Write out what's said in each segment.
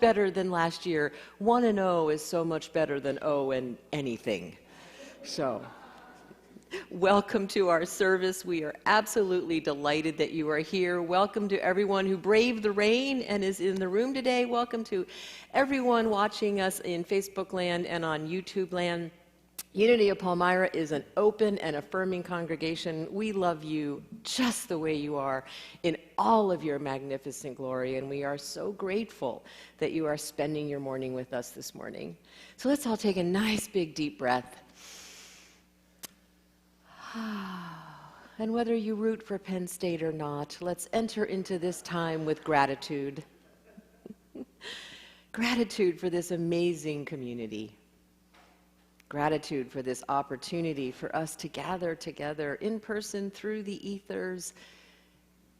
better than last year. 1-0 is so much better than 0 and anything. So, welcome to our service. We are absolutely delighted that you are here. Welcome to everyone who braved the rain and is in the room today. Welcome to everyone watching us in Facebook land and on YouTube land. Unity of Palmyra is an open and affirming congregation. We love you just the way you are in all of your magnificent glory, and we are so grateful that you are spending your morning with us this morning. So let's all take a nice big deep breath. And whether you root for Penn State or not, let's enter into this time with gratitude. Gratitude for this amazing community. Gratitude for this opportunity for us to gather together in person through the ethers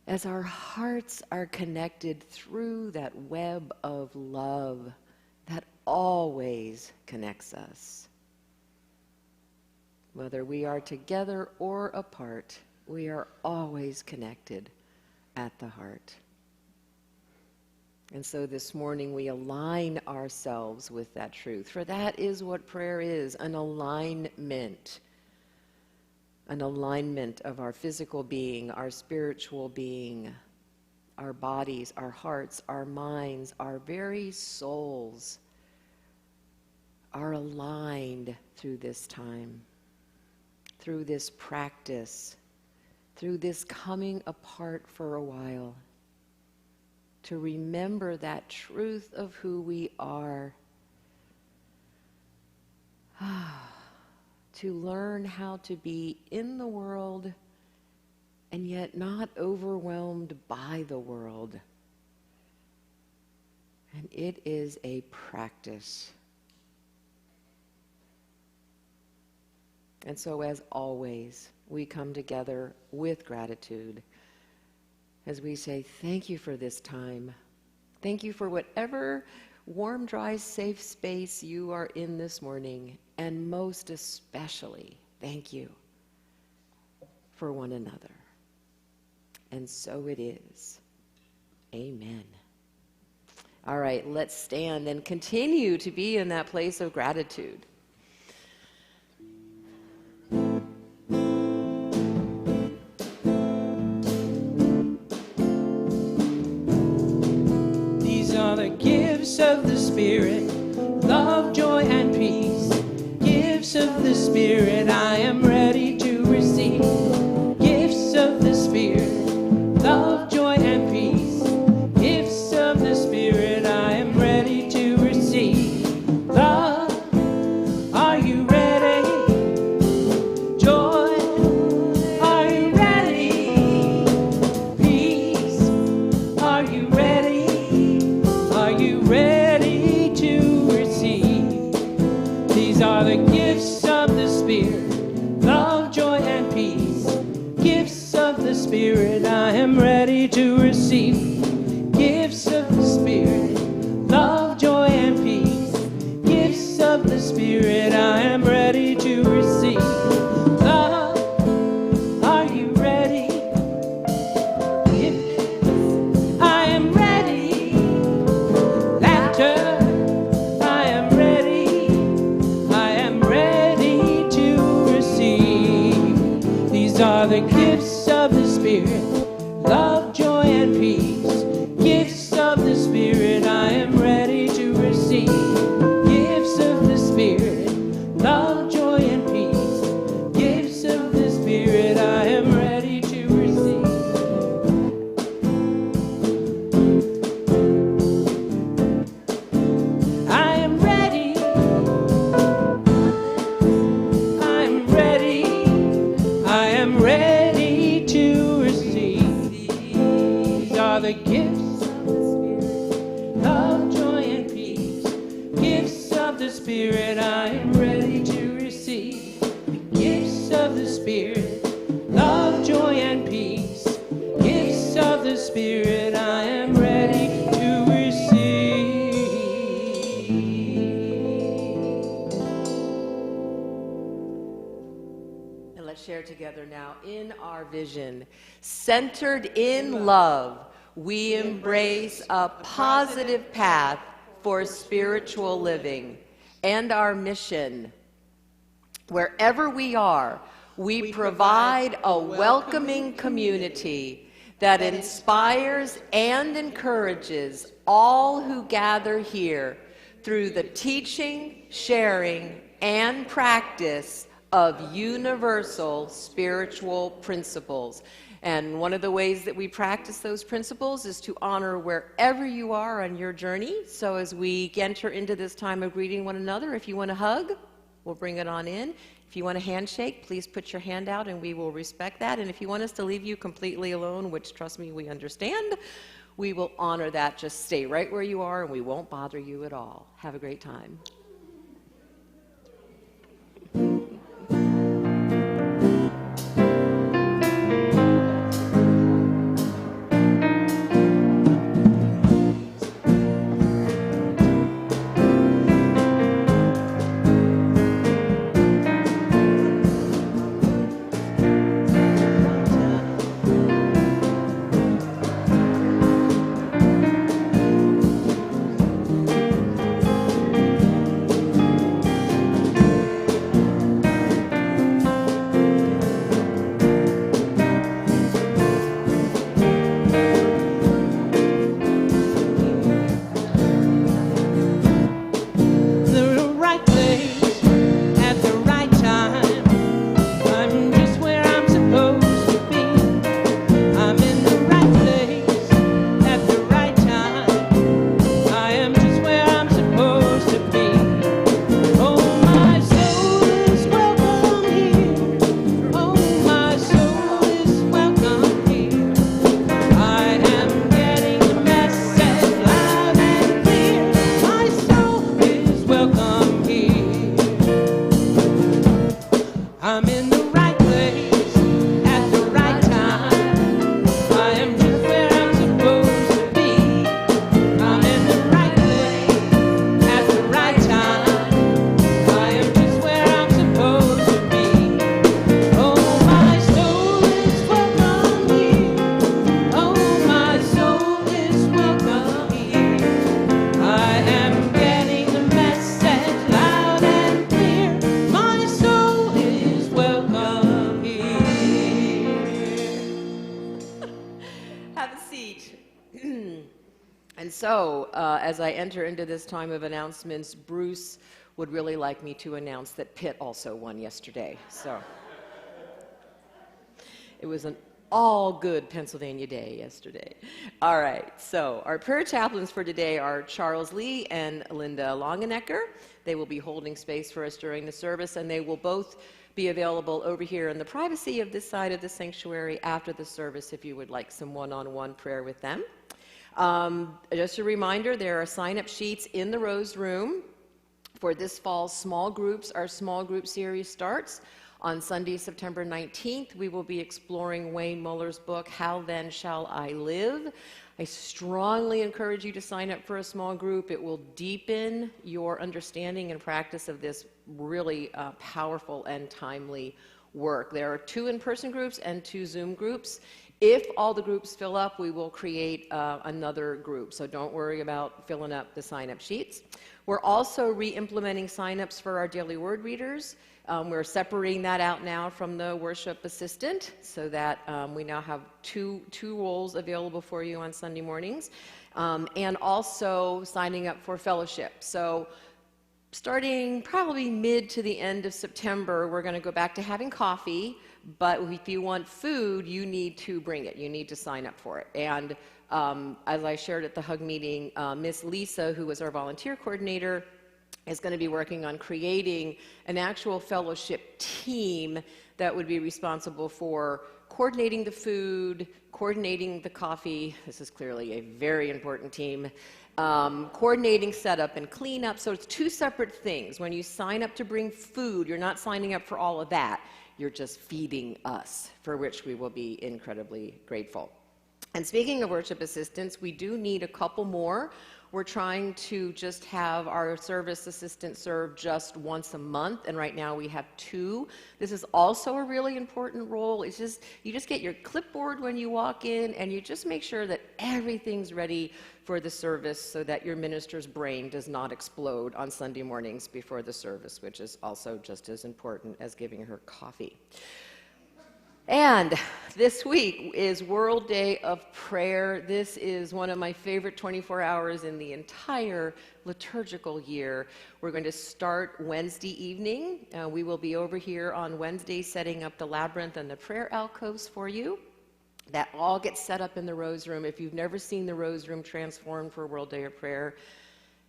as our hearts are connected through that web of love that always connects us. Whether we are together or apart, we are always connected at the heart. And so this morning we align ourselves with that truth, for that is what prayer is, an alignment of our physical being, our spiritual being, our bodies, our hearts, our minds, our very souls are aligned through this time, through this practice, through this coming apart for a while, to remember that truth of who we are, to learn how to be in the world and yet not overwhelmed by the world. And it is a practice. And so, as always, we come together with gratitude as we say, thank you for this time. Thank you for whatever warm, dry, safe space you are in this morning. And most especially, thank you for one another. And so it is. Amen. All right, let's stand and continue to be in that place of gratitude. The gifts of the Spirit, love, joy, and peace. Gifts of the Spirit, I am ready to receive. Gifts of the Spirit, love, joy, and peace. Gifts of the Spirit, I am ready to receive. Love, are you ready? Joy, are you ready? Peace, are you ready? Are you ready to receive? These are the gifts of the Spirit, love, joy, and peace. Gifts of the Spirit, I am ready to receive. Gifts of the Spirit, love, joy, and peace. Gifts of the Spirit, I am ready to receive. Love, are you ready? I am ready. Laughter, I am ready. I am ready to receive. These are the gifts of the Spirit, love, joy, and peace. Gifts of the Spirit, I am ready to receive. Gifts of the Spirit, love, joy, and peace. Gifts of the Spirit, I am ready to receive. I am ready. I am ready. I am ready to receive. These are the gifts of the Spirit, love, joy, and peace. Gifts of the Spirit, I am ready to receive. The gifts of the Spirit, love, joy, and peace. Gifts of the Spirit, I am ready to receive. And let's share together now in our vision. Centered in love, we embrace a positive path for spiritual living, and our mission. Wherever we are, we provide a welcoming community that inspires and encourages all who gather here through the teaching, sharing, and practice of universal spiritual principles. And one of the ways that we practice those principles is to honor wherever you are on your journey. So as we enter into this time of greeting one another, if you want to hug, we'll bring it on in. If you want a handshake, please put your hand out and we will respect that. And if you want us to leave you completely alone, which trust me, we understand, we will honor that. Just stay right where you are and we won't bother you at all. Have a great time. As I enter into this time of announcements, Bruce would really like me to announce that Pitt also won yesterday. So it was an all-good Pennsylvania day yesterday. All right, so our prayer chaplains for today are Charles Lee and Linda Longenecker. They will be holding space for us during the service, and they will both be available over here in the privacy of this side of the sanctuary after the service if you would like some one-on-one prayer with them. Just a reminder, there are sign-up sheets in the Rose Room for this fall's small groups. Our small group series starts on Sunday, September 19th. We will be exploring Wayne Muller's book, How Then Shall I Live? I strongly encourage you to sign up for a small group. It will deepen your understanding and practice of this really powerful and timely work. There are 2 in-person groups and 2 Zoom groups. If all the groups fill up, we will create another group, so don't worry about filling up the sign-up sheets. We're also re-implementing sign-ups for our daily word readers. We're separating that out now from the worship assistant so that we now have two roles available for you on Sunday mornings, and also signing up for fellowship. So starting probably mid to the end of September, we're going to go back to having coffee. But if you want food, you need to bring it. You need to sign up for it. And as I shared at the Hug meeting, Miss Lisa, who was our volunteer coordinator, is going to be working on creating an actual fellowship team that would be responsible for coordinating the food, coordinating the coffee. This is clearly a very important team. Coordinating setup and cleanup. So it's 2 separate things. When you sign up to bring food, you're not signing up for all of that. You're just feeding us, for which we will be incredibly grateful. And speaking of worship assistants, we do need a couple more We're trying to just have our service assistant serve just once a month, and right now we have 2. This is also a really important role. It's just, you just get your clipboard when you walk in, and you just make sure that everything's ready for the service so that your minister's brain does not explode on Sunday mornings before the service, which is also just as important as giving her coffee. And this week is World Day of Prayer. This is one of my favorite 24 hours in the entire liturgical year. We're going to start Wednesday evening. We will be over here on Wednesday setting up the labyrinth and the prayer alcoves for you. That all gets set up in the Rose Room. If you've never seen the Rose Room transformed for World Day of Prayer,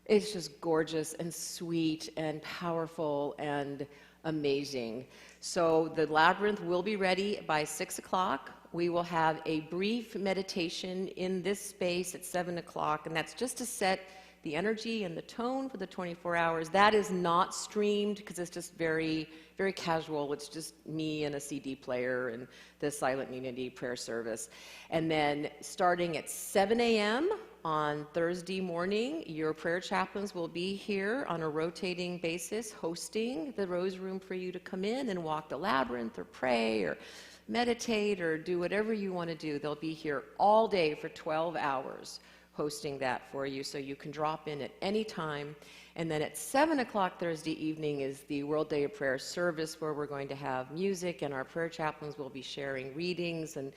it's just gorgeous and sweet and powerful and amazing. So the labyrinth will be ready by 6 o'clock. We will have a brief meditation in this space at 7 o'clock, and that's just to set the energy and the tone for the 24 hours. That is not streamed because it's just very, very casual. It's just me and a CD player and the Silent Unity prayer service. And then starting at 7 a.m. on Thursday morning, your prayer chaplains will be here on a rotating basis hosting the Rose Room for you to come in and walk the labyrinth or pray or meditate or do whatever you want to do. They'll be here all day for 12 hours hosting that for you, so you can drop in at any time. And then at 7 o'clock Thursday evening is the World Day of Prayer service, where we're going to have music, and our prayer chaplains will be sharing readings, and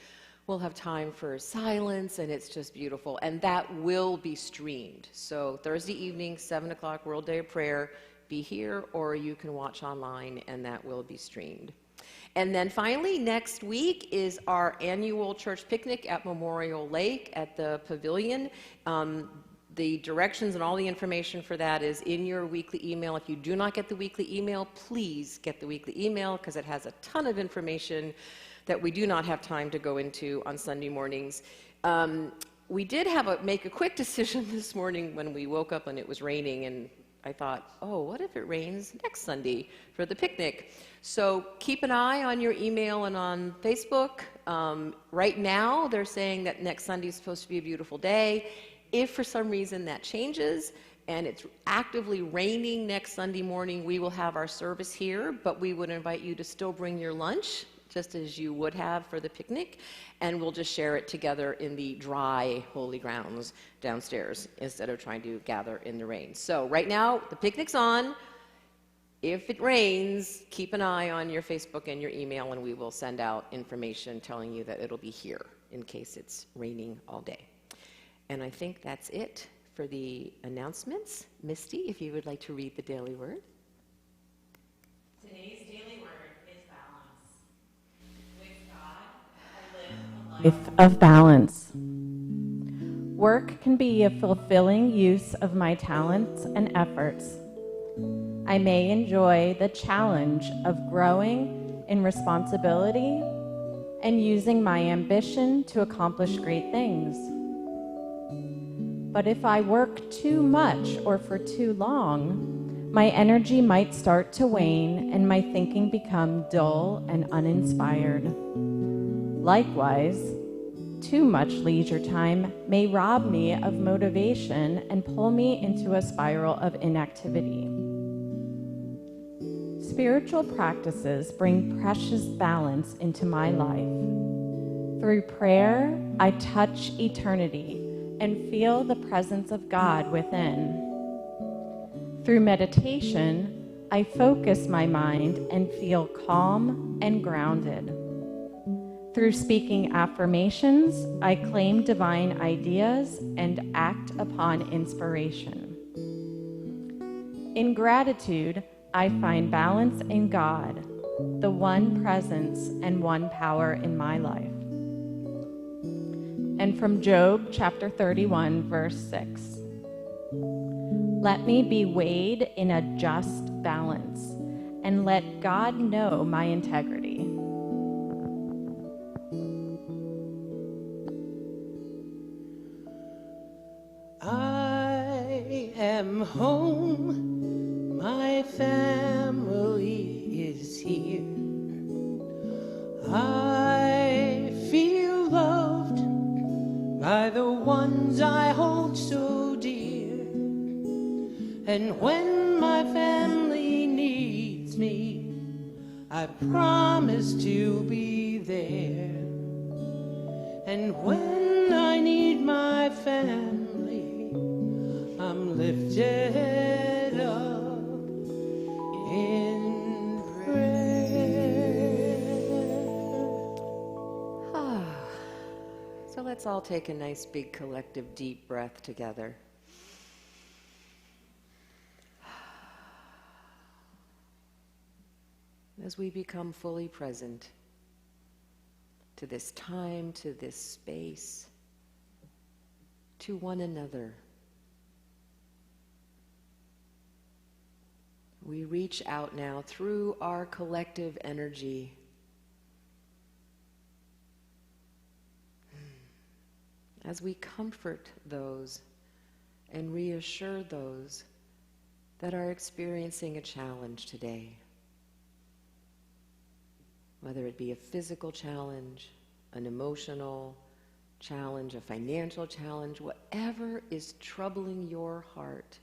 we'll have time for silence, and it's just beautiful. And that will be streamed. So Thursday evening, 7 o'clock, World Day of Prayer, be here, or you can watch online, and that will be streamed. And then finally, next week is our annual church picnic at Memorial Lake at the Pavilion. The directions and all the information for that is in your weekly email. If you do not get the weekly email, please get the weekly email, because it has a ton of information that we do not have time to go into on Sunday mornings. We did make a quick decision this morning when we woke up and it was raining, and I thought, oh, what if it rains next Sunday for the picnic? So keep an eye on your email and on Facebook. Right now, they're saying that next Sunday is supposed to be a beautiful day. If for some reason that changes and it's actively raining next Sunday morning, we will have our service here, but we would invite you to still bring your lunch, just as you would have for the picnic, and we'll just share it together in the dry holy grounds downstairs instead of trying to gather in the rain. So right now, the picnic's on. If it rains, keep an eye on your Facebook and your email, and we will send out information telling you that it'll be here in case it's raining all day. And I think that's it for the announcements. Misty, if you would like to read the daily word. Today's daily word is balance. With God, I live a life of balance. Work can be a fulfilling use of my talents and efforts. I may enjoy the challenge of growing in responsibility and using my ambition to accomplish great things. But if I work too much or for too long, my energy might start to wane and my thinking become dull and uninspired. Likewise, too much leisure time may rob me of motivation and pull me into a spiral of inactivity. Spiritual practices bring precious balance into my life. Through prayer, I touch eternity and feel the presence of God within. Through meditation, I focus my mind and feel calm and grounded. Through speaking affirmations, I claim divine ideas and act upon inspiration. In gratitude, I find balance in God, the one presence and one power in my life. And from Job chapter 31, verse 6. Let me be weighed in a just balance, and let God know my integrity. I am home, my family is here. I feel loved by the ones I hold so dear. And when my family needs me, I promise to be there. And when I need my family, I'm lifted up in prayer. So let's all take a nice big collective deep breath together. As we become fully present to this time, to this space, to one another, we reach out now through our collective energy as we comfort those and reassure those that are experiencing a challenge today. Whether it be a physical challenge, an emotional challenge, a financial challenge, whatever is troubling your heart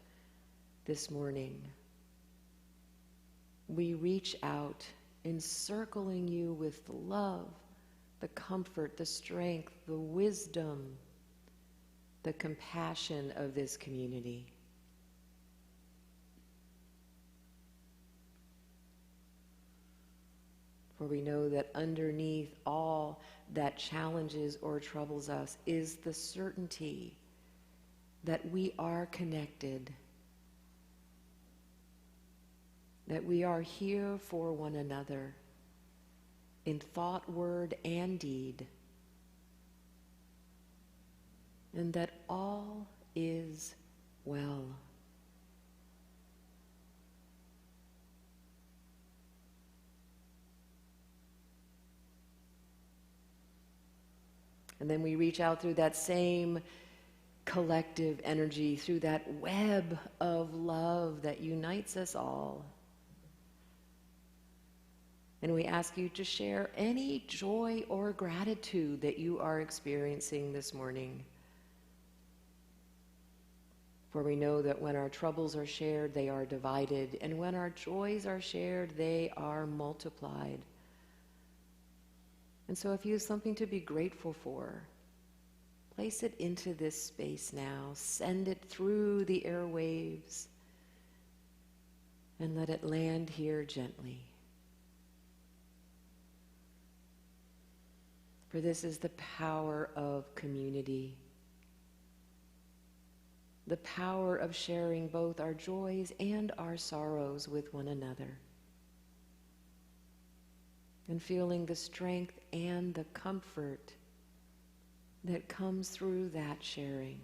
this morning, we reach out, encircling you with the love, the comfort, the strength, the wisdom, the compassion of this community. For we know that underneath all that challenges or troubles us is the certainty that we are connected, that we are here for one another in thought, word, and deed, and that all is well. And then we reach out through that same collective energy, through that web of love that unites us all. And we ask you to share any joy or gratitude that you are experiencing this morning. For we know that when our troubles are shared, they are divided. And when our joys are shared, they are multiplied. And so if you have something to be grateful for, place it into this space now. Send it through the airwaves and let it land here gently. For this is the power of community, the power of sharing both our joys and our sorrows with one another, and feeling the strength and the comfort that comes through that sharing.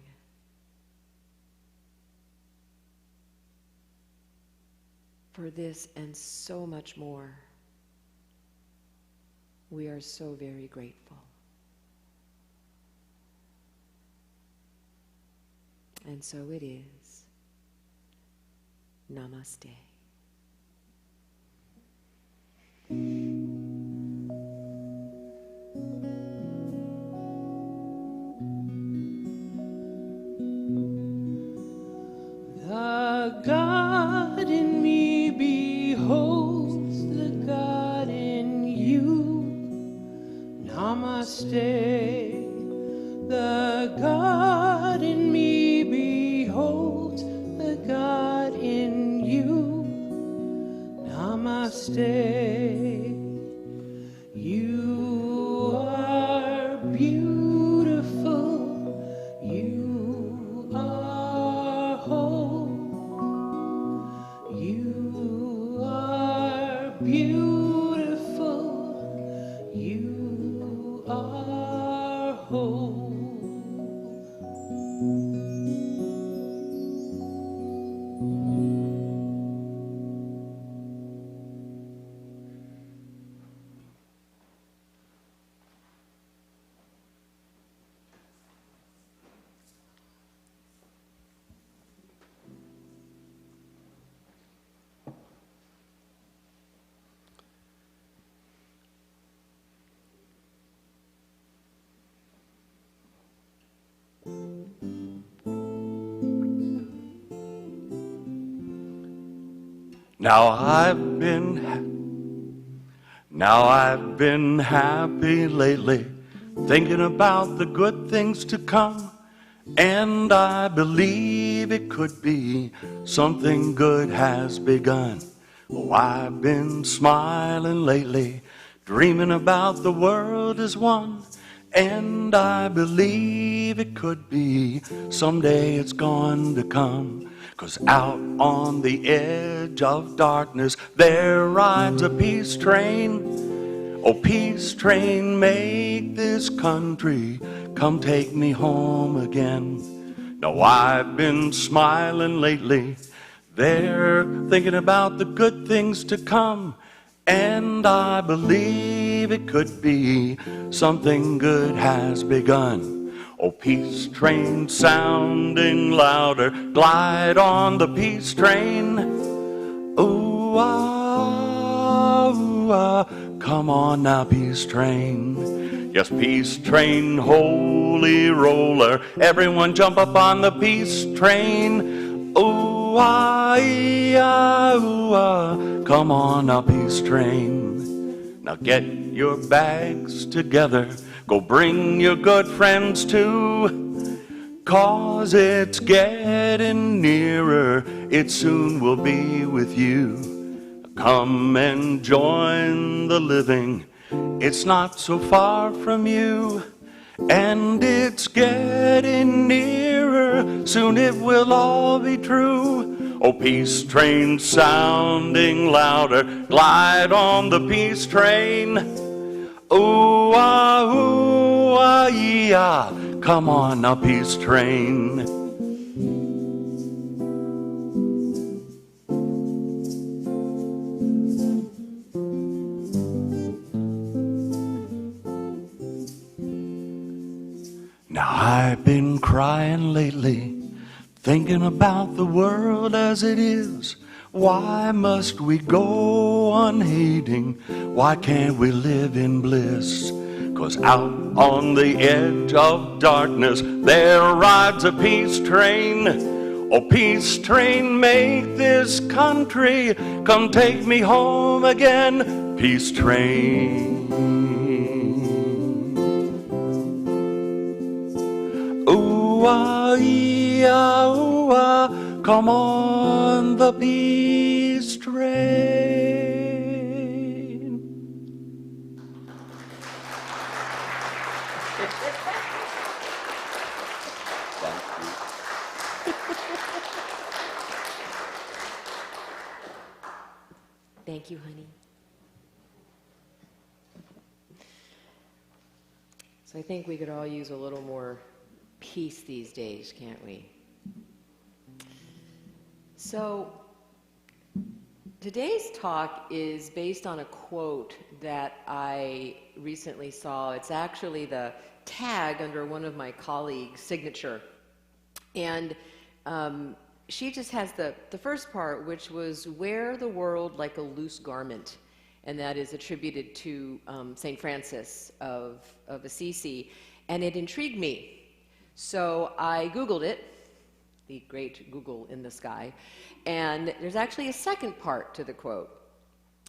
For this and so much more, we are so very grateful. And so it is. Namaste. The God in me beholds the God in you. Namaste. The God in me beholds the God in you. Namaste. You are beautiful. You are whole. You are beautiful. You are whole. Now I've been happy lately, thinking about the good things to come, and I believe it could be something good has begun. Oh, I've been smiling lately, dreaming about the world as one, and I believe it could be someday it's going to come. 'Cause out on the edge of darkness there rides a peace train. Oh, peace train, make this country come take me home again. Now I've been smiling lately, there thinking about the good things to come, and I believe it could be something good has begun. Oh, peace train sounding louder, glide on the peace train. Ooh, ah, ooh, ah, come on now, peace train. Yes, peace train, holy roller, everyone jump up on the peace train. Ooh, ah, ooh, ah, come on now, peace train. Now get your bags together, go bring your good friends too, 'cause it's getting nearer, it soon will be with you. Come and join the living, it's not so far from you, and it's getting nearer, soon it will all be true. Oh, peace train sounding louder, glide on the peace train. Ooh, ah, yeah, come on now, peace train. Now I've been crying lately, thinking about the world as it is. Why must we go on hating? Why can't we live in bliss? 'Cause out on the edge of darkness there rides a peace train. Oh, peace train, make this country come take me home again. Peace train. Ooh, ah, yeah, ooh, ah, come on the peace train. Thank you, honey. So I think we could all use a little more peace these days, can't we? So today's talk is based on a quote that I recently saw. It's actually the tag under one of my colleagues' signature. And she just has the first part, which was wear the world like a loose garment. And that is attributed to St. Francis of Assisi. And it intrigued me. So I Googled it, the great Google in the sky, and there's actually a second part to the quote.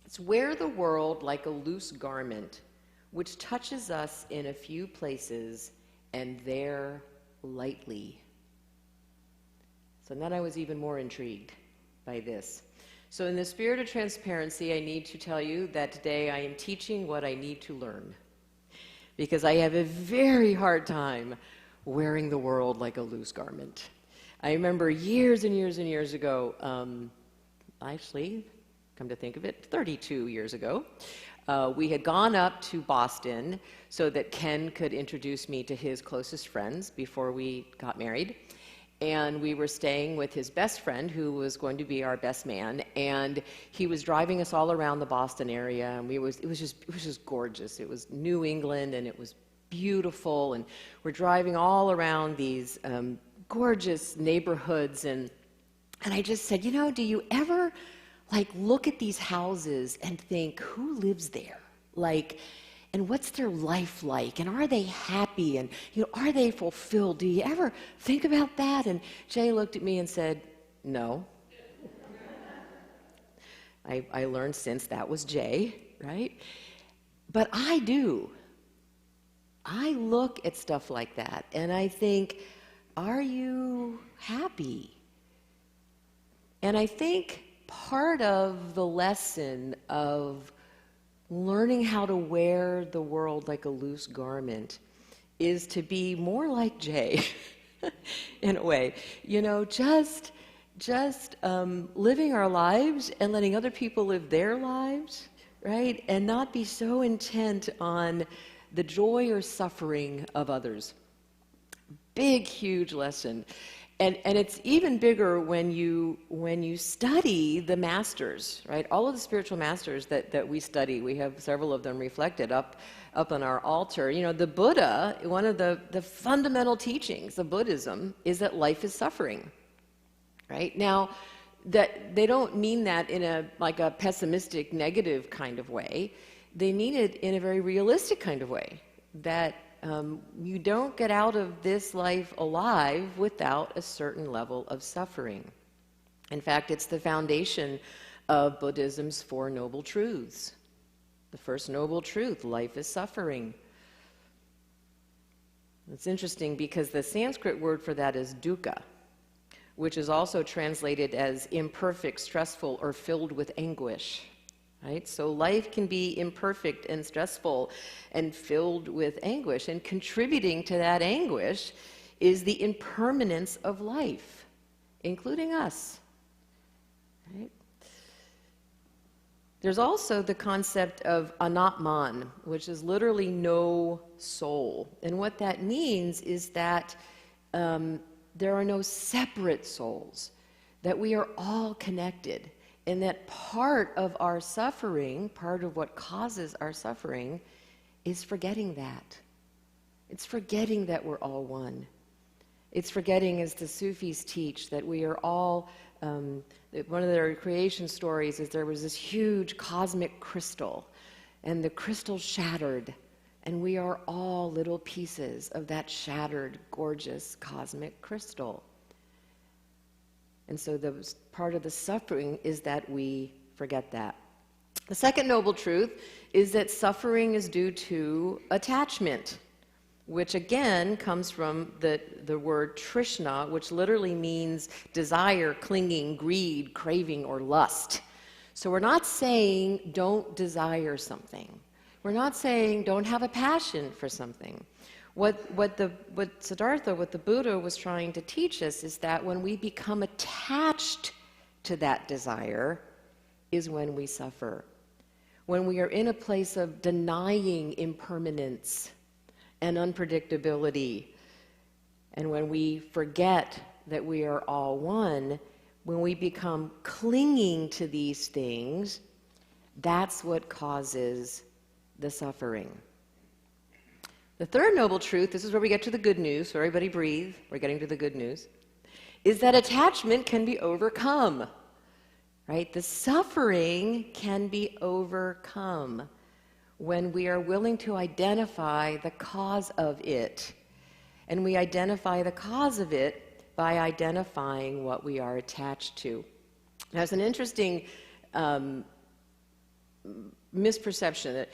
It's wear the world like a loose garment, which touches us in a few places and there lightly. So then I was even more intrigued by this. So in the spirit of transparency, I need to tell you that today I am teaching what I need to learn, because I have a very hard time wearing the world like a loose garment. I remember years and years and years ago, actually, come to think of it, 32 years ago, we had gone up to Boston so that Ken could introduce me to his closest friends before we got married. And we were staying with his best friend, who was going to be our best man, and he was driving us all around the Boston area, and it was just gorgeous. It was New England, and it was beautiful, and we're driving all around these gorgeous neighborhoods, and I just said, you know, do you ever look at these houses and think, who lives there? And what's their life like? And are they happy? And are they fulfilled? Do you ever think about that? And Jay looked at me and said, no. I learned since that was J, right? But I do. I look at stuff like that and I think, are you happy? And I think part of the lesson of learning how to wear the world like a loose garment is to be more like Jay, in a way. You know, just living our lives and letting other people live their lives, right? And not be so intent on the joy or suffering of others. Big, huge lesson. And it's even bigger when you study the masters, right? All of the spiritual masters that we study, we have several of them reflected up on our altar. You know, the Buddha, one of the fundamental teachings of Buddhism is that life is suffering, right? Now, that they don't mean that in a pessimistic, negative kind of way. They mean it in a very realistic kind of way, that you don't get out of this life alive without a certain level of suffering. In fact, it's the foundation of Buddhism's Four Noble Truths. The first noble truth, life is suffering. It's interesting because the Sanskrit word for that is dukkha, which is also translated as imperfect, stressful, or filled with anguish. Right? So life can be imperfect and stressful and filled with anguish, and contributing to that anguish is the impermanence of life, including us. Right? There's also the concept of Anatman, which is literally no soul. And what that means is that there are no separate souls, that we are all connected. And that part of our suffering, part of what causes our suffering, is forgetting that. It's forgetting that we're all one. It's forgetting, as the Sufis teach, that we are all, one of their creation stories is there was this huge cosmic crystal, and the crystal shattered, and we are all little pieces of that shattered, gorgeous cosmic crystal. And so the part of the suffering is that we forget that. The second noble truth is that suffering is due to attachment, which again comes from the word trishna, which literally means desire, clinging, greed, craving, or lust. So we're not saying don't desire something. We're not saying don't have a passion for something. What Siddhartha, what the Buddha was trying to teach us is that when we become attached to that desire is when we suffer. When we are in a place of denying impermanence and unpredictability, and when we forget that we are all one, when we become clinging to these things, that's what causes the suffering. The third noble truth, this is where we get to the good news, so everybody breathe, we're getting to the good news, is that attachment can be overcome, right? The suffering can be overcome when we are willing to identify the cause of it. And we identify the cause of it by identifying what we are attached to. Now, it's an interesting misperception that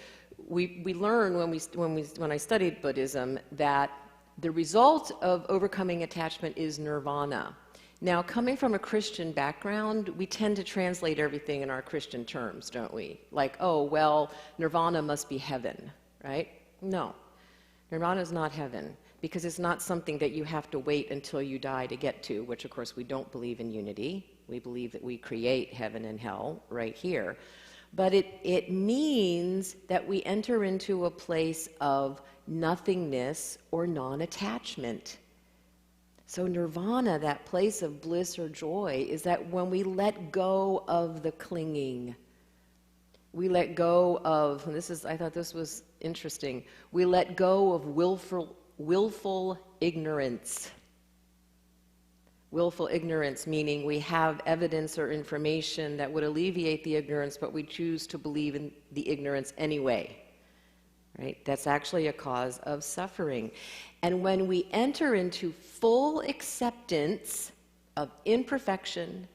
we learn when I studied Buddhism that the result of overcoming attachment is nirvana. Now, coming from a Christian background, we tend to translate everything in our Christian terms, don't we? Like, oh, well, nirvana must be heaven, right? No, nirvana is not heaven, because it's not something that you have to wait until you die to get to, which of course we don't believe in unity. We believe that we create heaven and hell right here. But it means that we enter into a place of nothingness or non-attachment. So nirvana, that place of bliss or joy, is that when we let go of the clinging, we let go of, and I thought this was interesting, we let go of willful ignorance. Willful ignorance, meaning we have evidence or information that would alleviate the ignorance, but we choose to believe in the ignorance anyway. Right? That's actually a cause of suffering. And when we enter into full acceptance of imperfection,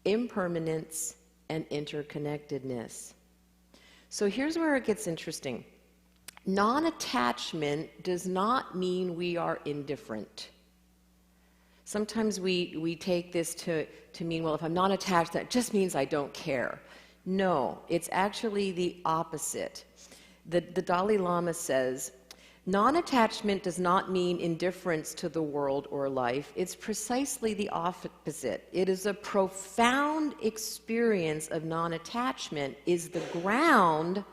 impermanence, and interconnectedness. So here's where it gets interesting. Non-attachment does not mean we are indifferent. Sometimes we take this to mean, well, if I'm not attached, that just means I don't care. No, it's actually the opposite. The Dalai Lama says, non-attachment does not mean indifference to the world or life. It's precisely the opposite. It is a profound experience of non-attachment is the ground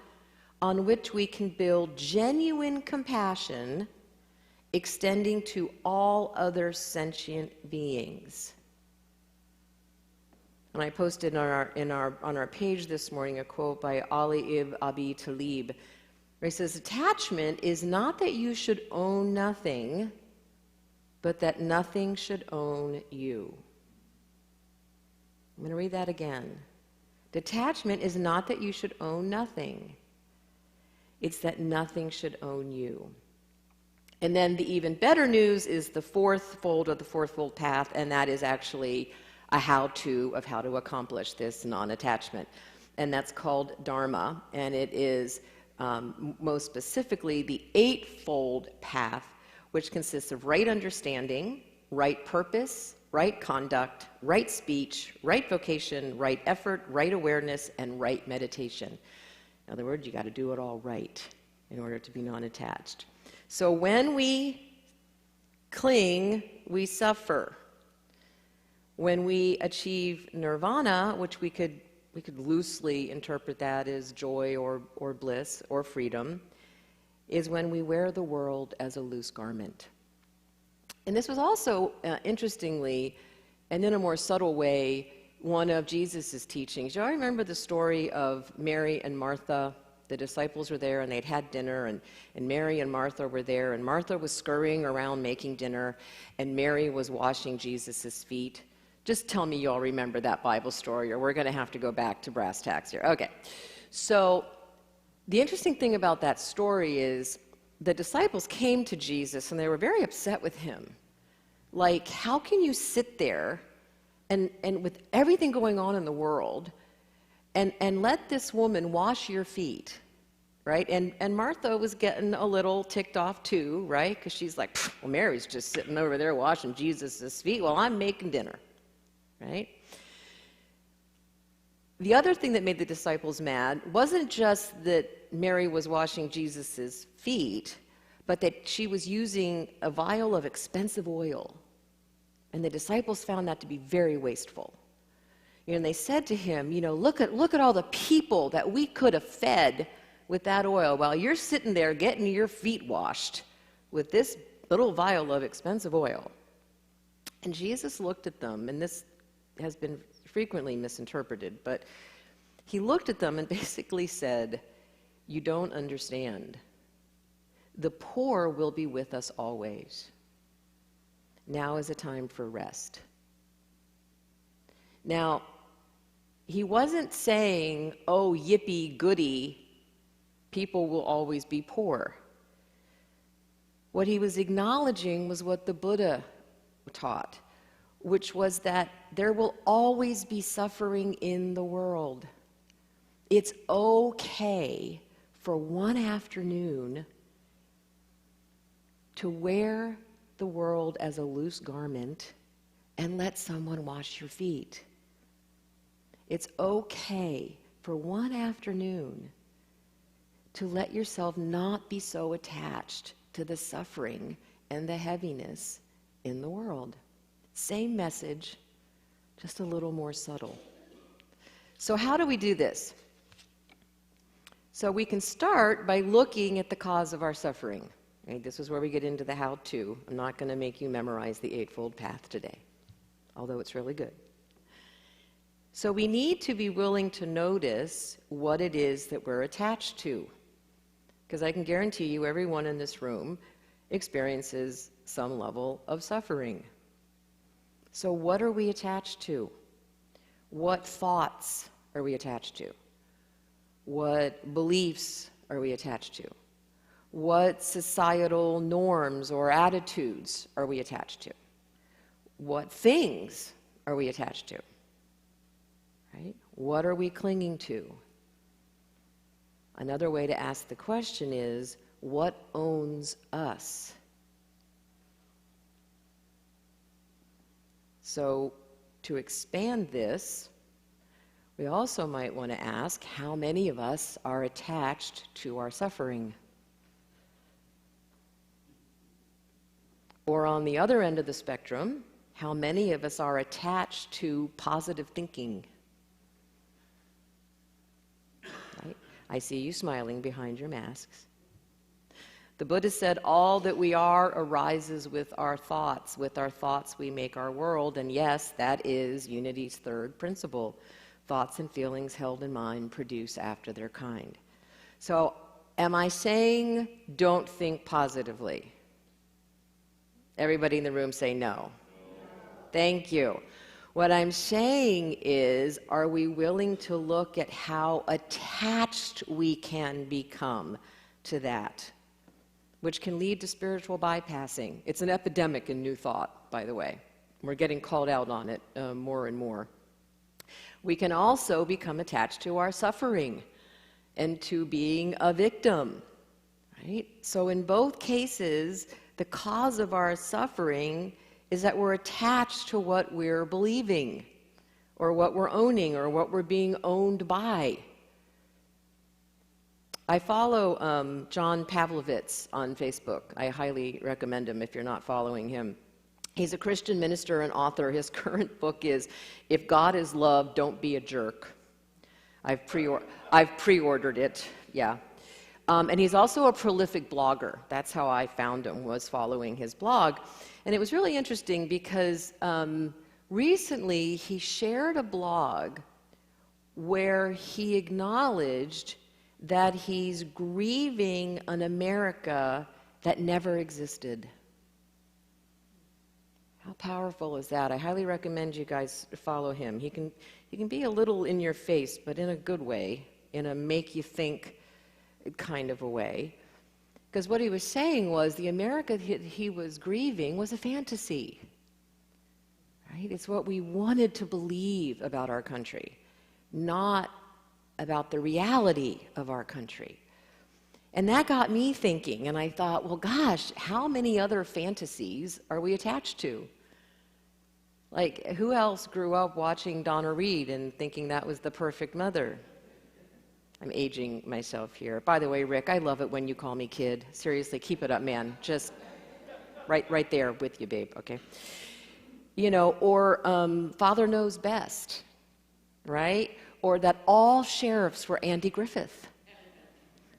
on which we can build genuine compassion extending to all other sentient beings. And I posted on our page this morning a quote by Ali ibn Abi Talib, where he says, attachment is not that you should own nothing, but that nothing should own you. I'm going to read that again. Detachment is not that you should own nothing. It's that nothing should own you. And then the even better news is the fourth fold of the fourfold path, and that is actually a how-to of how to accomplish this non-attachment. And that's called Dharma, and it is most specifically the eightfold path, which consists of right understanding, right purpose, right conduct, right speech, right vocation, right effort, right awareness, and right meditation. In other words, you got to do it all right in order to be non-attached. So when we cling, we suffer. When we achieve nirvana, which we could loosely interpret that as joy or bliss or freedom, is when we wear the world as a loose garment. And this was also, interestingly, and in a more subtle way, one of Jesus' teachings. You all remember the story of Mary and Martha? The disciples were there and they'd had dinner, and Mary and Martha were there, and Martha was scurrying around making dinner, and Mary was washing Jesus' feet. Just tell me you all remember that Bible story, or we're going to have to go back to brass tacks here. Okay. So the interesting thing about that story is the disciples came to Jesus and they were very upset with him. Like, how can you sit there and with everything going on in the world and let this woman wash your feet, right? And Martha was getting a little ticked off too, right? Because she's like, well, Mary's just sitting over there washing Jesus' feet while I'm making dinner, right? The other thing that made the disciples mad wasn't just that Mary was washing Jesus' feet, but that she was using a vial of expensive oil. And the disciples found that to be very wasteful. And they said to him, look at all the people that we could have fed with that oil while you're sitting there getting your feet washed with this little vial of expensive oil. And Jesus looked at them, and this has been frequently misinterpreted, but he looked at them and basically said, you don't understand. The poor will be with us always. Now is a time for rest. Now, he wasn't saying, oh, yippee goody, people will always be poor. What he was acknowledging was what the Buddha taught, which was that there will always be suffering in the world. It's okay for one afternoon to wear the world as a loose garment and let someone wash your feet. It's okay for one afternoon to let yourself not be so attached to the suffering and the heaviness in the world. Same message, just a little more subtle. So how do we do this? So we can start by looking at the cause of our suffering. Right? This is where we get into the how-to. I'm not going to make you memorize the Eightfold Path today, although it's really good. So we need to be willing to notice what it is that we're attached to. Because I can guarantee you everyone in this room experiences some level of suffering. So what are we attached to? What thoughts are we attached to? What beliefs are we attached to? What societal norms or attitudes are we attached to? What things are we attached to? right? What are we clinging to? Another way to ask the question is, what owns us? So, to expand this, we also might want to ask how many of us are attached to our suffering. Or on the other end of the spectrum, how many of us are attached to positive thinking? Right? I see you smiling behind your masks. The Buddha said, all that we are arises with our thoughts. With our thoughts we make our world. And yes, that is Unity's third principle. Thoughts and feelings held in mind produce after their kind. So, am I saying don't think positively? Everybody in the room say no. Thank you. What I'm saying is, are we willing to look at how attached we can become to that, which can lead to spiritual bypassing? It's an epidemic in New Thought, by the way. We're getting called out on it more and more. We can also become attached to our suffering and to being a victim, right? So in both cases, the cause of our suffering is that we're attached to what we're believing, or what we're owning, or what we're being owned by. I follow John Pavlovitz on Facebook. I highly recommend him if you're not following him. He's a Christian minister and author. His current book is If God is Love, Don't Be a Jerk. I've pre-ordered it, yeah. And he's also a prolific blogger. That's how I found him, was following his blog. And it was really interesting because recently he shared a blog where he acknowledged that he's grieving an America that never existed. How powerful is that? I highly recommend you guys follow him. He can be a little in your face, but in a good way, in a make you think kind of a way. Because what he was saying was the America he was grieving was a fantasy. Right? It's what we wanted to believe about our country, not about the reality of our country. And that got me thinking, and I thought, well, gosh, how many other fantasies are we attached to? Like, who else grew up watching Donna Reed and thinking that was the perfect mother? I'm aging myself here. By the way, Rick, I love it when you call me kid. Seriously, keep it up, man. Just right there with you, babe, okay? You know, or Father Knows Best, right? Or that all sheriffs were Andy Griffith,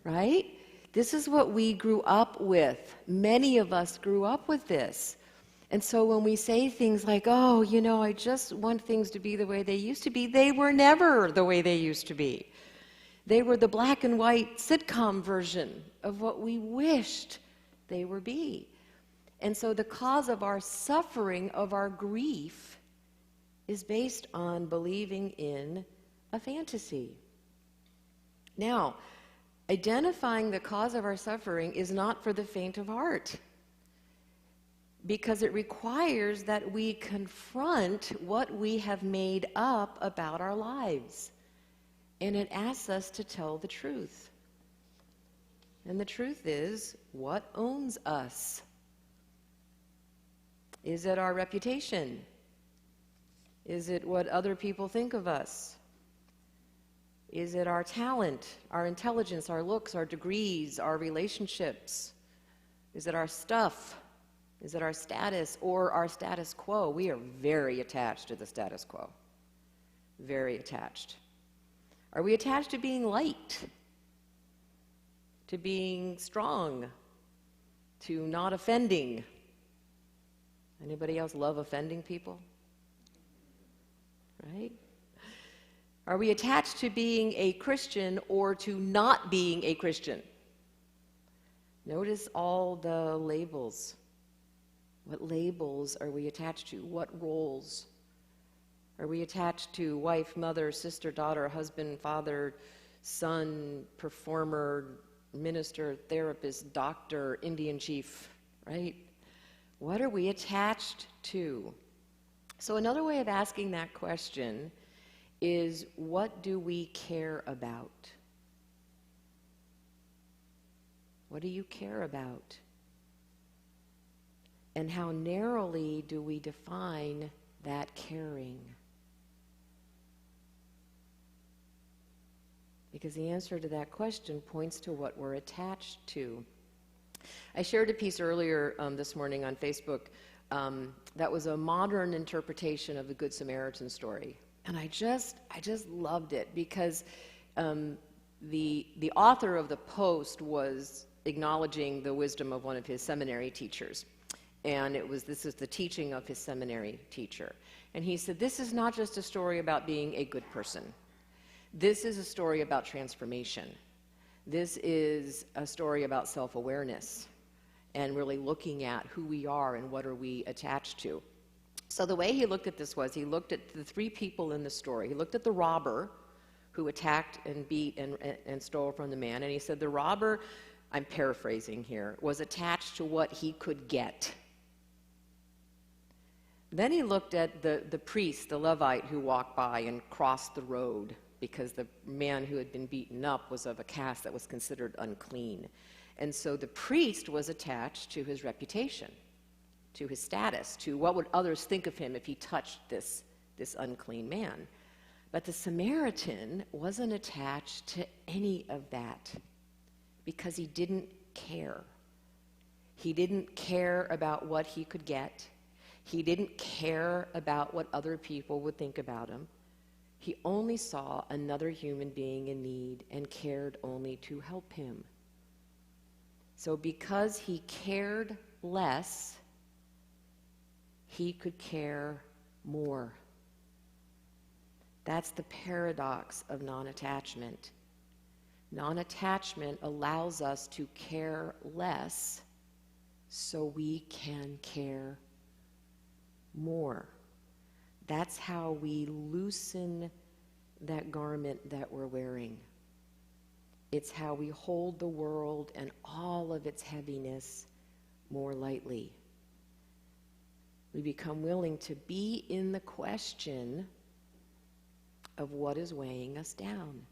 right? This is what we grew up with. Many of us grew up with this. And so when we say things like, oh, you know, I just want things to be the way they used to be, they were never the way they used to be. They were the black and white sitcom version of what we wished they would be. And so the cause of our suffering, of our grief, is based on believing in a fantasy. Now, identifying the cause of our suffering is not for the faint of heart, because it requires that we confront what we have made up about our lives. And it asks us to tell the truth. And the truth is, what owns us? Is it our reputation? Is it what other people think of us? Is it our talent, our intelligence, our looks, our degrees, our relationships? Is it our stuff? Is it our status or our status quo? We are very attached to the status quo. Very attached. Are we attached to being liked? To being strong? To not offending? Anybody else love offending people? Right? Are we attached to being a Christian or to not being a Christian? Notice all the labels. What labels are we attached to? What roles? Are we attached to wife, mother, sister, daughter, husband, father, son, performer, minister, therapist, doctor, Indian chief, right? What are we attached to? So another way of asking that question is, what do we care about? What do you care about? And how narrowly do we define that caring? Because the answer to that question points to what we're attached to. I shared a piece earlier this morning on Facebook that was a modern interpretation of the Good Samaritan story. And I just loved it, because the author of the post was acknowledging the wisdom of one of his seminary teachers. And this is the teaching of his seminary teacher. And he said, this is not just a story about being a good person. This is a story about transformation. This is a story about self-awareness and really looking at who we are and what are we attached to. So the way he looked at this was, he looked at the three people in the story. He looked at the robber who attacked and beat and stole from the man. And he said the robber, I'm paraphrasing here, was attached to what he could get. Then he looked at the priest, the Levite, who walked by and crossed the road because the man who had been beaten up was of a caste that was considered unclean. And so the priest was attached to his reputation, to his status, to what would others think of him if he touched this unclean man. But the Samaritan wasn't attached to any of that because he didn't care. He didn't care about what he could get. He didn't care about what other people would think about him. He only saw another human being in need and cared only to help him. So because he cared less, he could care more. That's the paradox of non-attachment. Non-attachment allows us to care less so we can care more. That's how we loosen that garment that we're wearing. It's how we hold the world and all of its heaviness more lightly. We become willing to be in the question of what is weighing us down,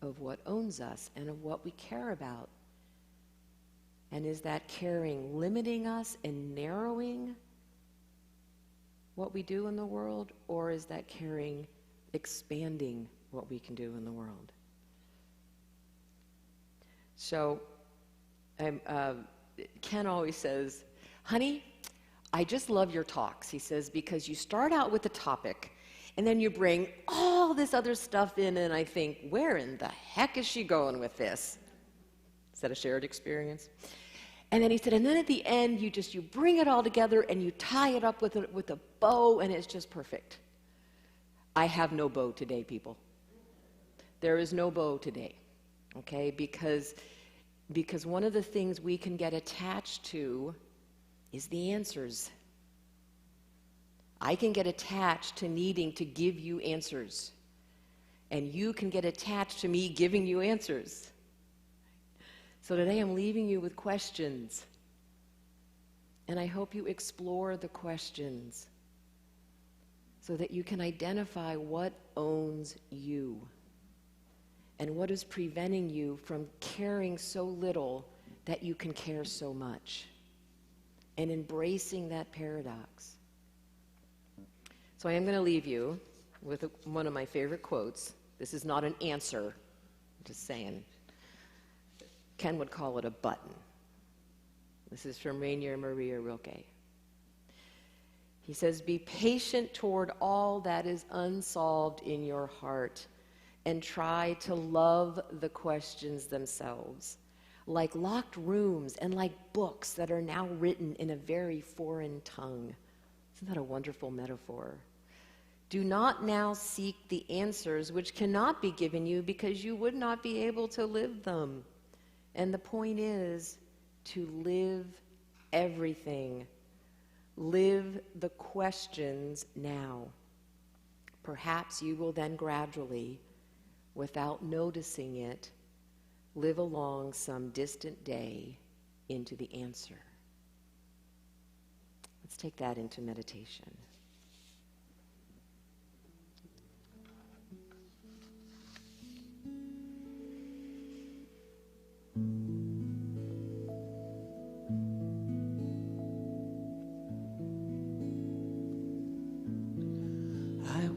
of what owns us, and of what we care about. And is that caring limiting us and narrowing what we do in the world, or is that caring expanding what we can do in the world? So Ken always says, honey, I just love your talks, he says, because you start out with the topic and then you bring all this other stuff in, and I think, where in the heck is she going with this? Is that a shared experience? And then he said, and then at the end, you bring it all together and you tie it up with a bow, and it's just perfect. I have no bow today, people. There is no bow today, okay? Because one of the things we can get attached to is the answers. I can get attached to needing to give you answers, and you can get attached to me giving you answers. So today I'm leaving you with questions, and I hope you explore the questions so that you can identify what owns you and what is preventing you from caring so little that you can care so much, and embracing that paradox. So I am going to leave you with one of my favorite quotes. This is not an answer, I'm just saying. Ken would call it a button. This is from Rainier Maria Rilke. He says, be patient toward all that is unsolved in your heart, and try to love the questions themselves, like locked rooms and like books that are now written in a very foreign tongue. Isn't that a wonderful metaphor? Do not now seek the answers which cannot be given you, because you would not be able to live them. And the point is to live everything. Live the questions now. Perhaps you will then gradually, without noticing it, live along some distant day into the answer. Let's take that into meditation.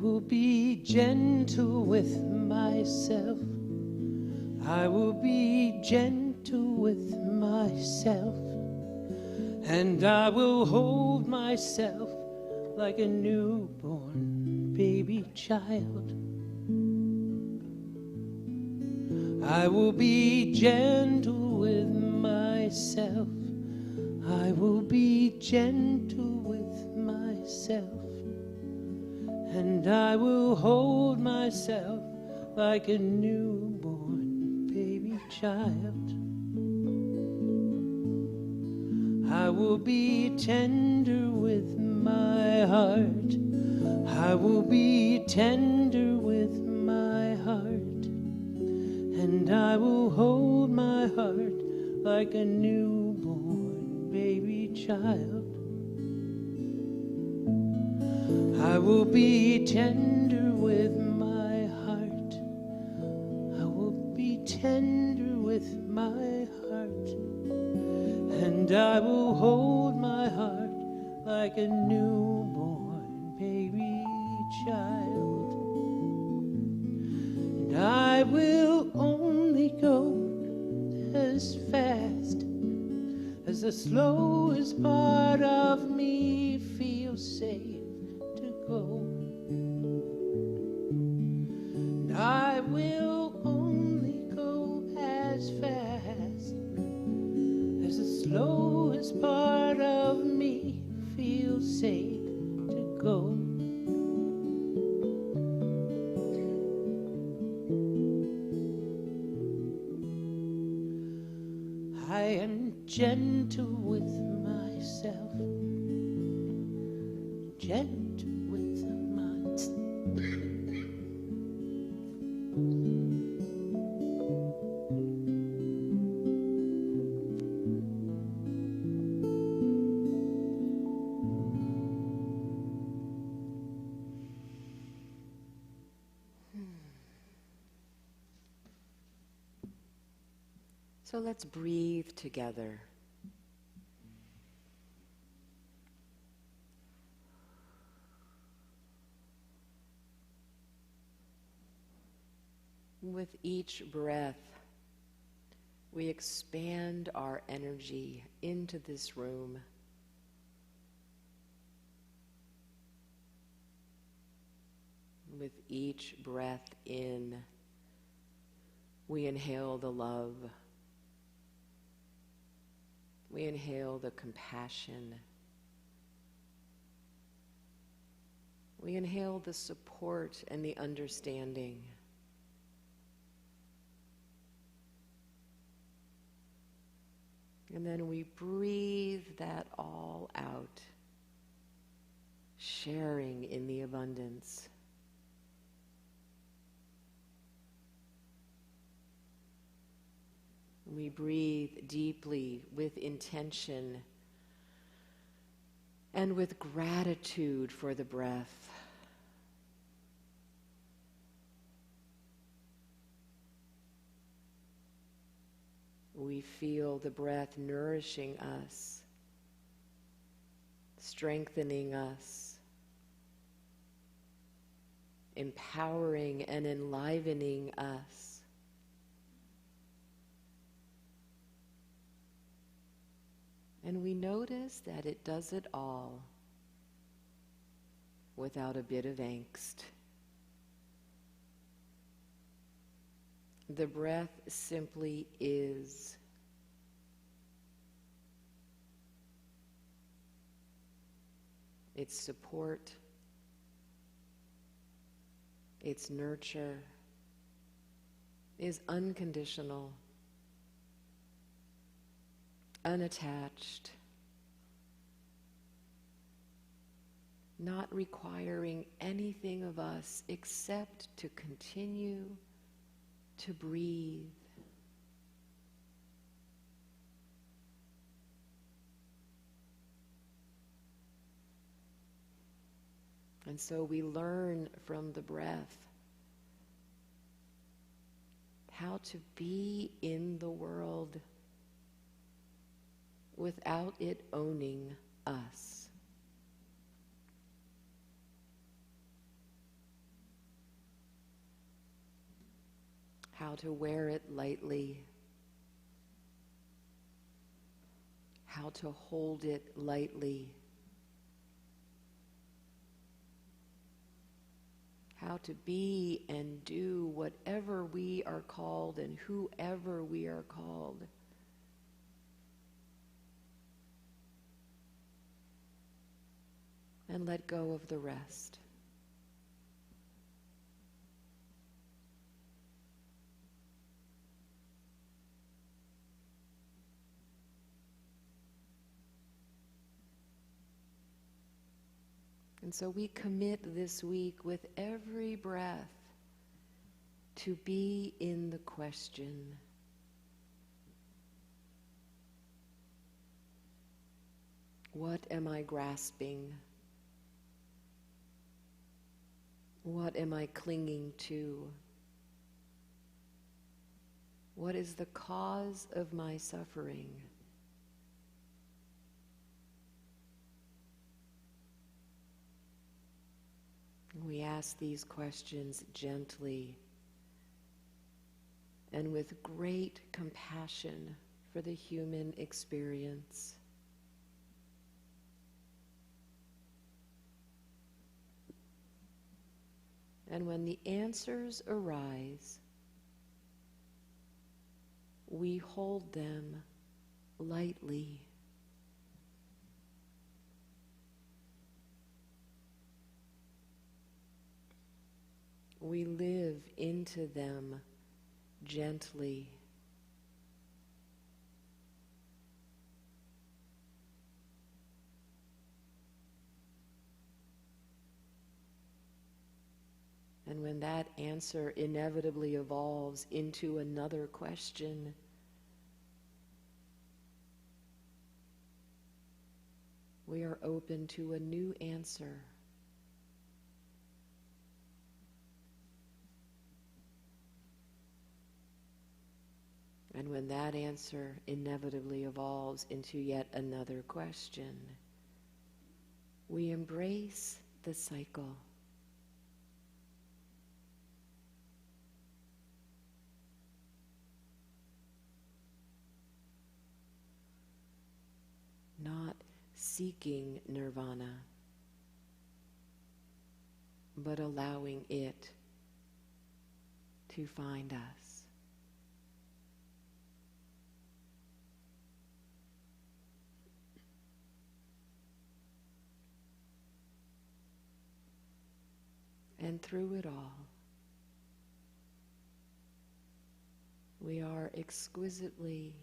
will be gentle with myself. I will be gentle with myself. And I will hold myself like a newborn baby child. I will be gentle with myself. I will be gentle with myself. And I will hold myself like a newborn baby child. I will be tender with my heart. I will be tender with my heart. And I will hold my heart like a newborn baby child. I will be tender with my heart. I will be tender with my heart. And I will hold my heart like a newborn baby child. And I will only go as fast as the slowest part of me feels safe to go. And I will only go as fast as the slowest part of me feels safe to go. I am gentle with myself, gentle with myself. So let's breathe together. With each breath, we expand our energy into this room. With each breath in, we inhale the love. We inhale the compassion. We inhale the support and the understanding. And then we breathe that all out, sharing in the abundance. We breathe deeply with intention and with gratitude for the breath. We feel the breath nourishing us, strengthening us, empowering and enlivening us. And we notice that it does it all without a bit of angst. The breath simply is. Its support, its nurture is unconditional, unattached, not requiring anything of us except to continue to breathe. And so we learn from the breath how to be in the world without it owning us. how to wear it lightly, how to hold it lightly, how to be and do whatever we are called and whoever we are called. And let go of the rest. And so we commit this week with every breath to be in the question. What am I grasping? What am I clinging to? What is the cause of my suffering? We ask these questions gently and with great compassion for the human experience. And when the answers arise, we hold them lightly. We live into them gently. And when that answer inevitably evolves into another question, we are open to a new answer. And when that answer inevitably evolves into yet another question, we embrace the cycle. Not seeking nirvana, but allowing it to find us. And through it all, we are exquisitely,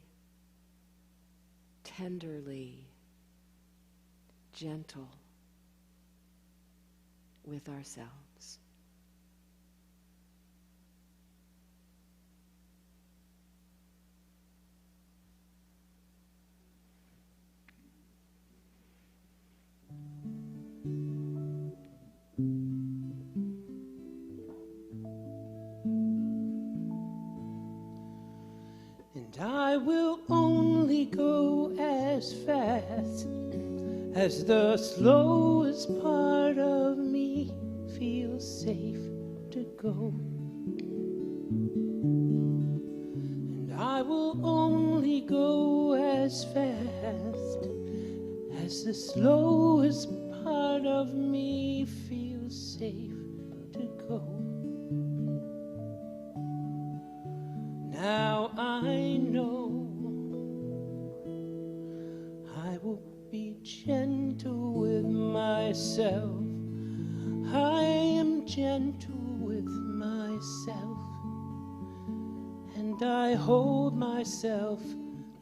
tenderly gentle with ourselves. And I will only go as fast as the slowest part of me feels safe to go. And I will only go as fast as the slowest part of me feels safe to go. Now I know I will be gentle with myself. I am gentle with myself, and I hold myself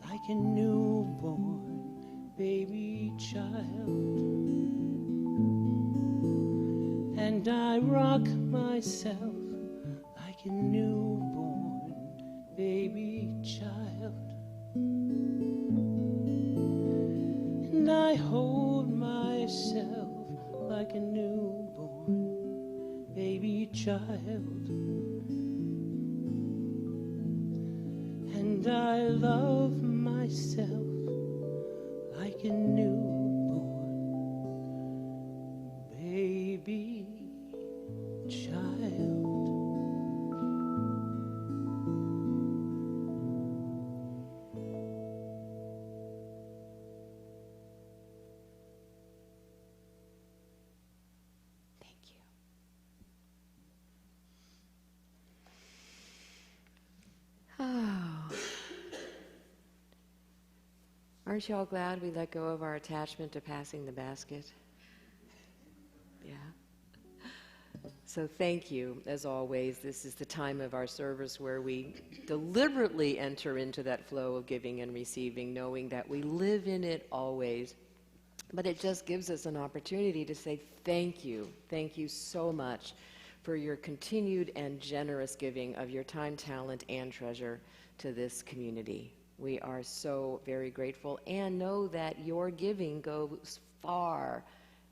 like a newborn baby child, and I rock myself like a newborn baby child, and I hold myself like a newborn baby child, and I love myself like a newborn baby child. Aren't you all glad we let go of our attachment to passing the basket? Yeah. So thank you, as always. This is the time of our service where we deliberately enter into that flow of giving and receiving, knowing that we live in it always. But it just gives us an opportunity to say thank you. Thank you so much for your continued and generous giving of your time, talent, and treasure to this community. We are so very grateful and know that your giving goes far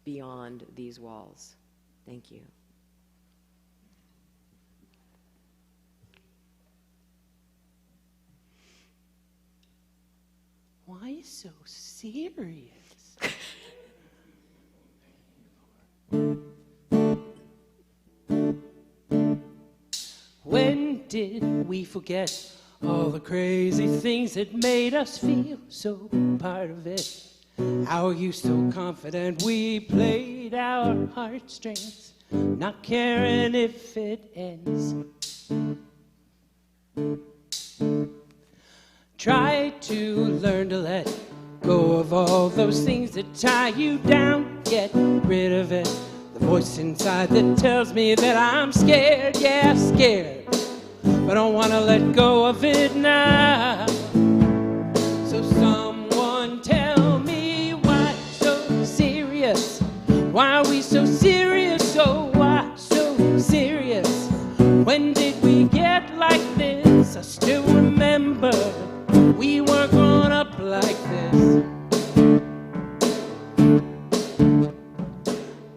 beyond these walls. Thank you. Why are you so serious? When did we forget all the crazy things that made us feel so part of it? How are you so confident we played our heartstrings, not caring if it ends? Try to learn to let go of all those things that tie you down. Get rid of it. The voice inside that tells me that I'm scared, yeah, scared, but I don't want to let go of it now. So someone tell me why so serious? Why are we so serious? So why so serious? When did we get like this? I still remember we weren't growing up like this.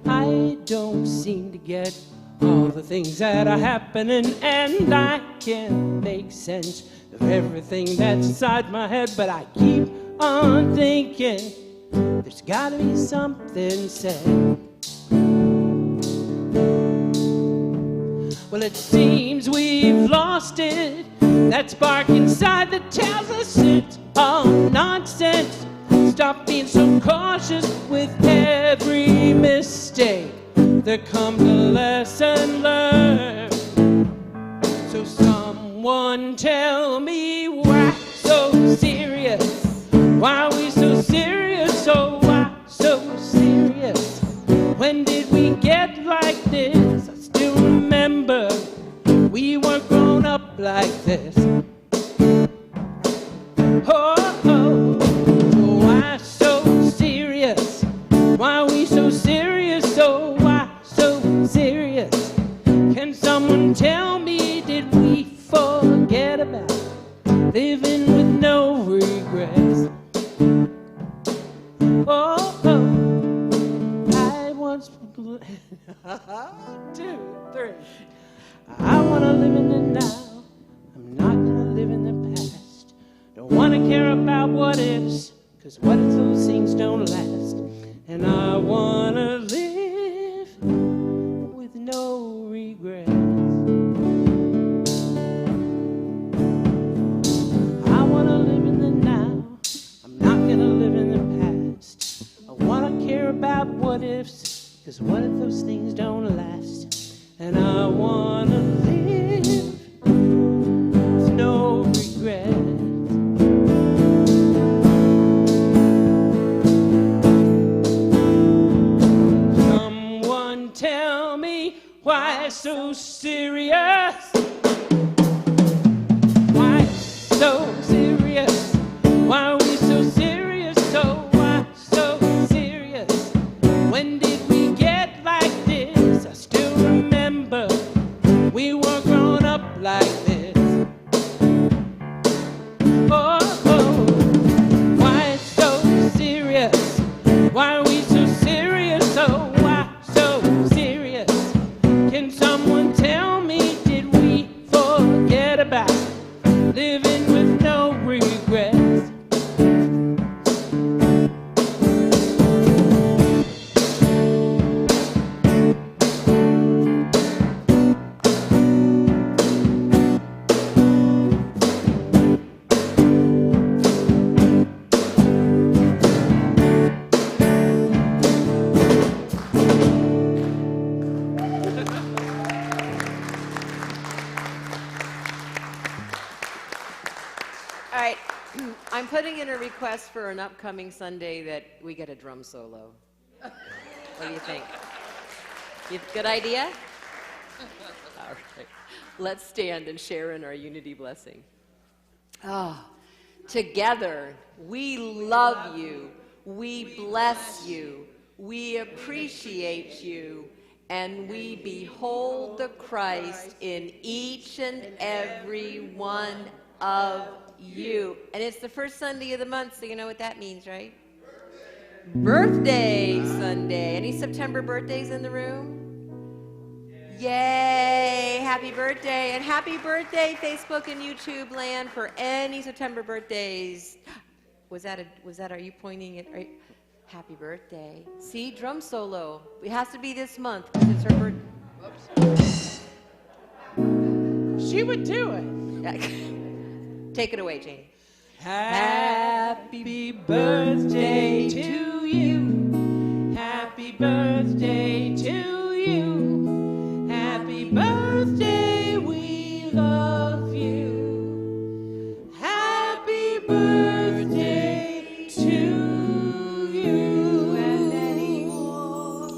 I don't seem to get all the things that are happening, and I can't make sense of everything that's inside my head, but I keep on thinking there's gotta be something said. Well, it seems we've lost it, that spark inside that tells us it's all nonsense. Stop being so cautious with every mistake. There comes a lesson learned. So someone tell me why so serious? Why are we so serious? So why so serious? When did we get like this? I still remember we weren't grown up like this. Oh, oh, oh, why so serious? Why are we so serious? So why so serious? Can someone tell me, did we forget about living with no regrets? Oh, oh, I once 2, 3. I want to live in the now. I'm not going to live in the past. Don't want to care about what ifs, because what if those things don't last? And I want to live with no regrets. I want to live in the now. I'm not going to live in the past. I want to care about what ifs, because what if those things don't last? And I want to live with no regret. Someone tell me why so serious? Why so serious? Why are we so serious? So why so serious? When did we get like this? I still remember we were grown up like this. Oh, oh, why so serious? Why are we so serious? So why so serious? Can someone tell me, did we putting in a request for an upcoming Sunday that we get a drum solo. What do you think? Good idea? All right. Let's stand and share in our unity blessing. Oh, together, we love you, we bless you, we appreciate you, and we behold the Christ in each and every one of you. And it's the first Sunday of the month, so you know what that means, right? Birthday Sunday. Any September birthdays in the room? Yay! Happy birthday. And happy birthday, Facebook and YouTube land, for any September birthdays. Are you pointing at, right? Happy birthday. See, drum solo. It has to be this month because it's her birthday. She would do it. Take it away, Janie. Happy birthday to you. Happy birthday to you. Happy birthday, we love you. Happy birthday to you and anyone.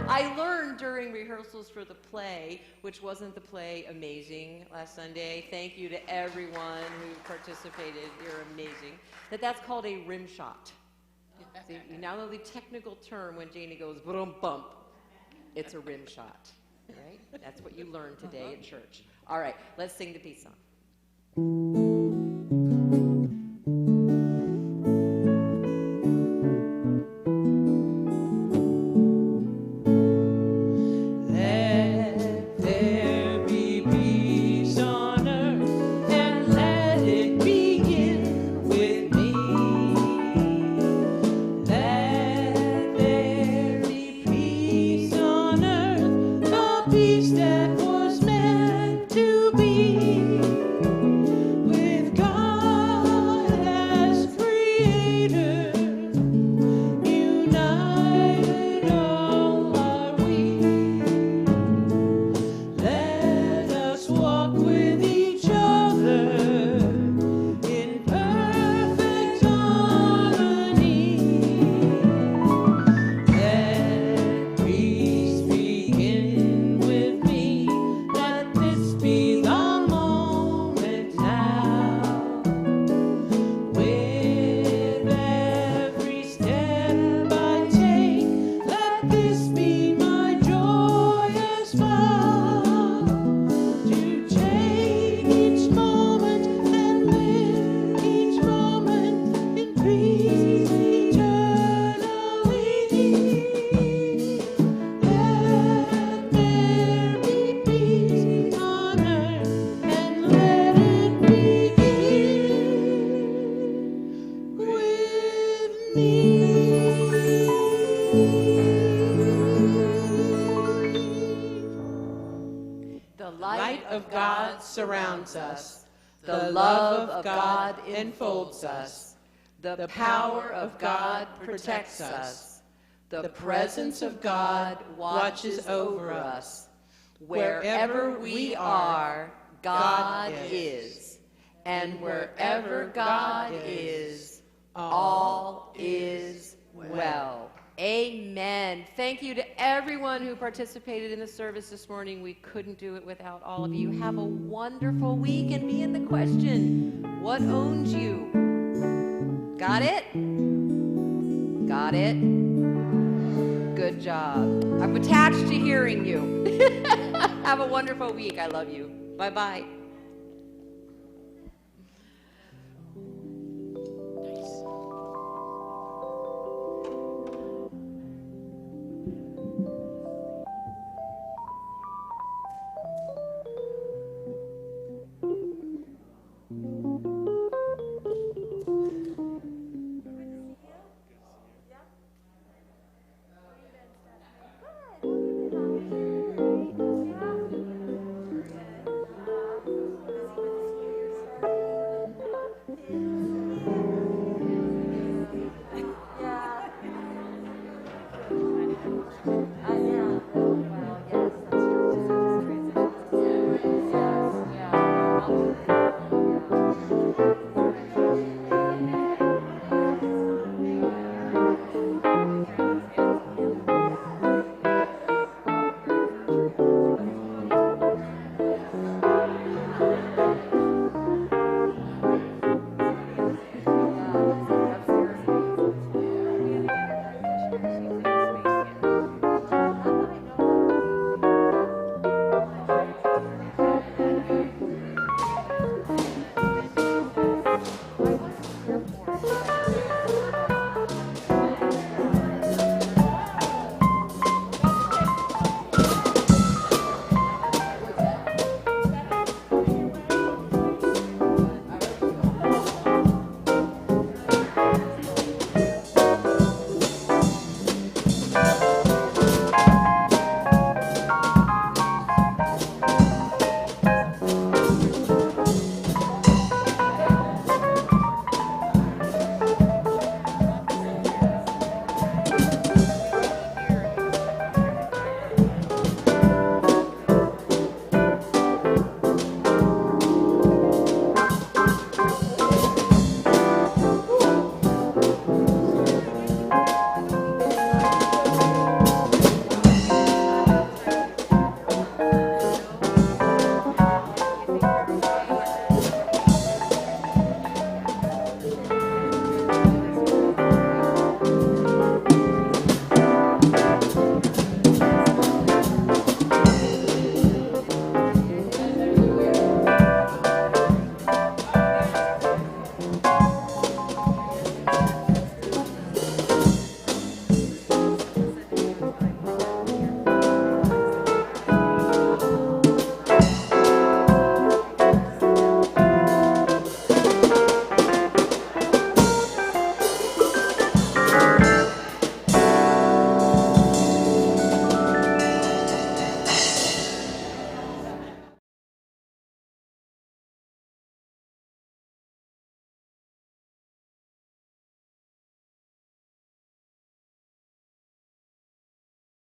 I learned during rehearsals for the play, which wasn't the play Amazing last Sunday. Thank you to everyone who participated. You're amazing. That's called a rim shot. So you now know the technical term when Janie goes boom bump. It's a rim shot. Right? That's what you learned today at church. All right, let's sing the peace song. Surrounds us. The love of God enfolds us. The power of God protects us. The presence of God watches over us. Wherever we are, God is. And wherever God is, all is well. Amen. Thank you to everyone who participated in the service this morning. We couldn't do it without all of you. Have a wonderful week, and be in the question, what owns you? Got it? Got it? Good job. I'm attached to hearing you. Have a wonderful week. I love you. Bye-bye.